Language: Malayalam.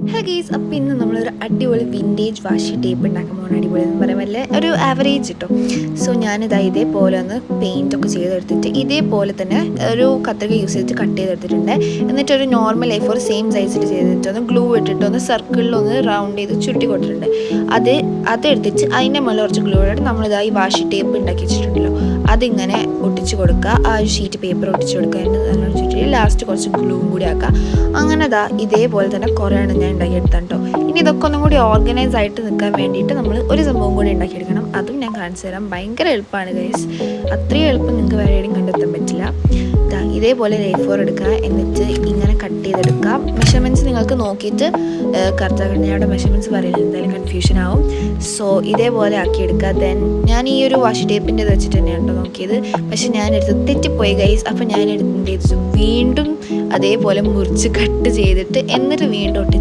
ഹലോ ഗൈസ്, അപ്പോൾ ഇന്ന് നമ്മളൊരു അടിപൊളി വിൻറ്റേജ് വാഷി ടേപ്പ് ഉണ്ടാക്കാൻ പോകുന്ന അടിപൊളി എന്ന് പറയാൻ പറ്റില്ല ഒരു ആവറേജ് കിട്ടും. സോ ഞാനിതാ ഇതേപോലെ ഒന്ന് പെയിൻറ്റൊക്കെ ചെയ്തെടുത്തിട്ട് ഇതേപോലെ തന്നെ ഒരു കത്രിക യൂസ് ചെയ്തിട്ട് കട്ട് ചെയ്തെടുത്തിട്ടുണ്ട്. എന്നിട്ടൊരു നോർമൽ A4 സെയിം സൈസിൽ ചെയ്തിട്ട് ഒന്ന് ഗ്ലൂ ഇട്ടിട്ട് ഒന്ന് സർക്കിളിലൊന്ന് റൗണ്ട് ചെയ്ത് ചുരുട്ടി കൊടുത്തിട്ടുണ്ട്. അതെടുത്തിട്ട് അതിൻ്റെ മുകളിൽ കുറച്ച് ഗ്ലൂ ഇട്ടിട്ട് നമ്മളിതാ ഈ വാഷി ടേപ്പ് ഉണ്ടാക്കി വെച്ചിട്ടുണ്ടല്ലോ അതിങ്ങനെ ഒട്ടിച്ച് കൊടുക്കുക. ആ ഒരു ഷീറ്റ് പേപ്പർ ഒട്ടിച്ച് കൊടുക്കുക. നല്ലോണം ചുറ്റി ലാസ്റ്റ് കുറച്ച് ഗ്ലൂവും കൂടി ആക്കുക. അങ്ങനെ ഇതേപോലെ തന്നെ കുറേയാണ് ഞാൻ ഉണ്ടാക്കിയെടുത്താൽ കേട്ടോ. ഇനി ഇതൊക്കെ ഒന്നും കൂടി ഓർഗനൈസ് ആയിട്ട് നിൽക്കാൻ വേണ്ടിയിട്ട് നമ്മൾ ഒരു സംഭവം കൂടി ഉണ്ടാക്കിയെടുക്കണം. അതും ഞാൻ കാണിച്ചു തരാം. ഭയങ്കര എളുപ്പമാണ് ഗൈസ്. അത്രയും എളുപ്പം നിങ്ങൾക്ക് വേറെ എവിടെയും കണ്ടെത്താൻ പറ്റില്ല. ഇതേപോലെ A4 എടുക്കുക, എന്നിട്ട് ഇങ്ങനെ കട്ട് ചെയ്തെടുക്കുക. മെഷർമെൻറ്റ്സ് നിങ്ങൾക്ക് നോക്കിയിട്ട് കറക്റ്റാക്കണം. ഞങ്ങളുടെ മെഷർമെൻറ്റ്സ് പറയുന്നത് എന്തായാലും കൺഫ്യൂഷൻ ആവും. സോ ഇതേപോലെ ആക്കിയെടുക്കുക. ദെൻ ഞാൻ ഈ ഒരു വാഷി ടേപ്പിൻ്റെ വെച്ചിട്ട് തന്നെയാണ് നോക്കിയത്. പക്ഷെ ഞാനെടുത്ത് തെറ്റിപ്പോയി ഗൈസ്. അപ്പം ഞാനെടുത്ത് വീണ്ടും അതേപോലെ മുറിച്ച് കട്ട് ചെയ്തിട്ട് എന്നിട്ട് വീണ്ടും ഒട്ടിച്ച്